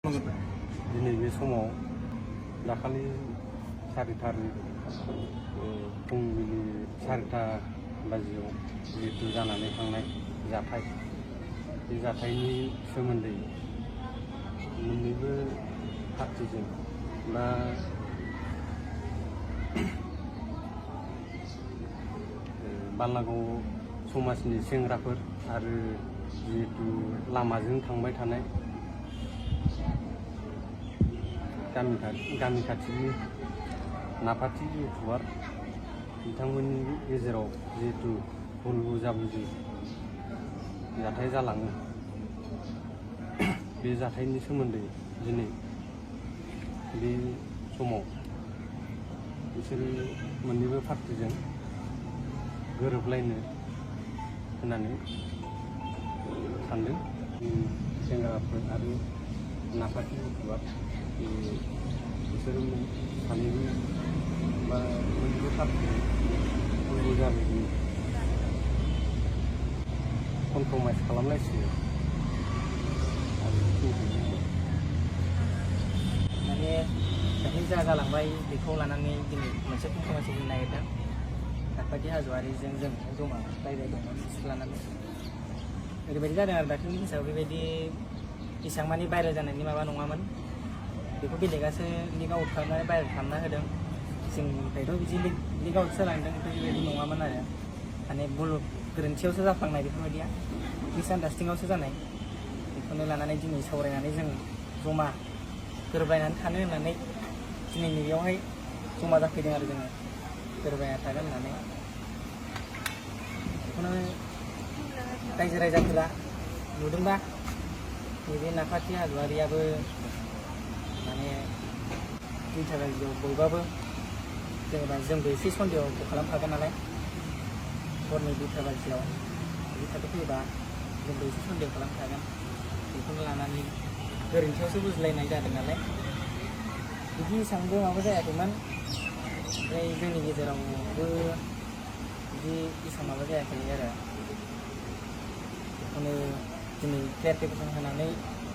दिनै बे समाव दाखालि सारिथानि फुंबिलि 4टा बाजियाव जिहेतु जानानै थांनाय जाथाय बे जाथायनि सोमोन्दै मोन्नैबो पार्टिजों बा बालागाव समाजनि सेंग्राफोर आरो जिहेतु लामाजों थांबाय थानाय गामि खाथिनि नाफाथि इउटुबार बिथांमोननि गेजेराव जिहेतु भुल बुजाबुजि जाथाय जालाङो बे जाथायनि सोमोन्दै दिनै बे समाव बिसोरो मोन्नैबो पार्टिजों गोरोबलायनो होननानै सानदों सेंग्राफोर आरो नाफाथि इउटुबार बिसोरो सानैबो बा मोननैबो पार्टिजों भुल बुजाबुजि कमप्रमाइस खालामलायसिगोन माने दाख्लै जा जालांबाय बेखौ लानानै दिनै मोनसे कमप्रमाइसखौ होनो नागिरदों। नाफाथि हाज'वारिजों जों जमा रायज्लायदोंमोन बिसोर लानानै ओरैबायदि जादों आरो दाख्लैनि केसाव बेबायदि एसेबां मानि भाइरेल जानायनि माबा नङामोन। बेखौ बेलेगासो लिक आउट खालामनानै भाइरेल खालामना होदों। जोंनिफ्रायथ' बिदि लिक आउट जालांदों बेबायदि नङामोन आरो माने भुल गोरोन्थियावसो जाफ्लांनाय बेफोरबायदिया मिसआन्डारस्टेन्डिंआवसो जानाय। बेखौनो लानानै दिनै सावरायनानै जों जमा गोरोबलायनानै थानो होननानै दिनै नैबेयावहाय जमा जाफैदों आरो जोङो गोरोबलायना थागोन होननानै। बेखौनो रायजो राजाफोरा नुदोंबा नैबे नाफाथि हाज'वारियाबो माने 2टा बाजियाव बयबाबो जेनेबा जोंबो एसे सन्देहखौ खालामखागोन नालाय हरनि 2टा बाजियाव बिदि थाखो फैयोबा जोंबो एसे सन्देह खालामखागोन। बेखौनो लानानै गोरोन्थियावसो बुजिलायनाय जादों नालाय बिदि एसेबांबो माबा जायाखैमोन। ओमफ्राय जोंनि गेजेरावबो बिदि एसेबां माबा जायाखै आरो बेखौनो दिनै क्लियारिफिकेसन होनानै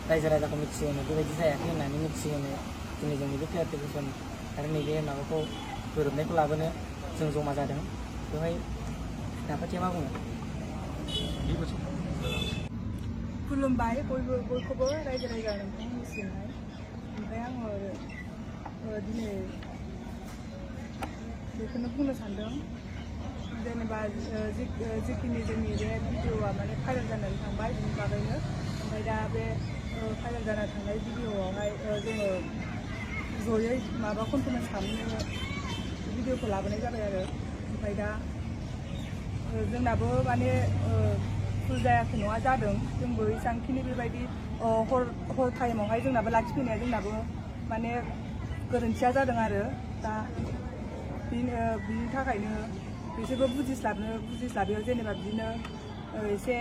रायजो राजाखौ मिथिहोनो बेबायदि जायाखै होननानै मिथिहोनो दिनै जों नैबे क्लियारिफिकेसन आरो नैबे माबाखौ गोरोबनायखौ लाबोनो जों जमा जादों। बेवहाय नाफाथिया मा बुङो? खुलुमबाय बयखौबो रायजो राजा नोंथांमोननिसिमहाय। ओमफ्राय आङो दिनै बेखौनो बुंनो सानदों जेनेबा जिखिनि जोंनि बे भिडिअ'आ माने भाइरेल जानानै थांबाय बिनि बागैनो। ओमफ्राय दा बे भाइरेल जाना थांनाय भिडिअ'आवहाय जोङो जयै माबा कमप्रमाइस खालामनो भिडिअ'खौ लाबोनाय जाबाय आरो। ओमफ्राय दा जोंनाबो माने भुल जायाखै नङा जादों। जोंबो एसेबांखिनि बेबायदि हर टाइमावहाय जोंनाबो लाखिफैनाया जोंनाबो माने गोरोन्थिया जादों आरो दा बिनि थाखायनो बिसोरबो बुजिस्लाबियाव जेनेबा बिदिनो एसे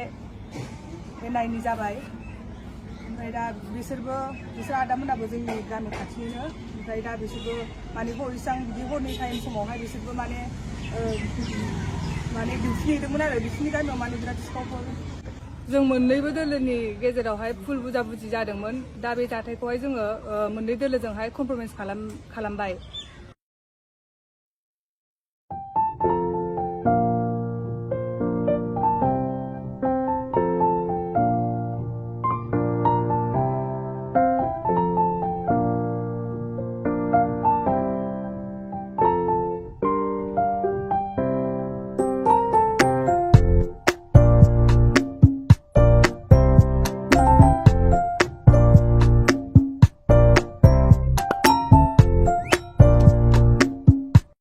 एना एनि जाबाय। ओमफ्राय दा बिसोर आदामोनाबो जोंनि गामि खाथिनिनो। ओमफ्राय दा बिसोरबो माने इसेबां बिदि हरनि टाइम समावहाय बिसोरबो माने डिउटि नेदोंमोन आरो बिसोरनि गामियाव माने बिराद सिखावफोर। जों मोन्नैबो दोलोनि गेजेरावहाय भुल बुजाबुजि जादोंमोन। दा बे जाथायखौहाय जोङो मोननै दोलोजोंहाय कमप्रमाइस खालामबाय।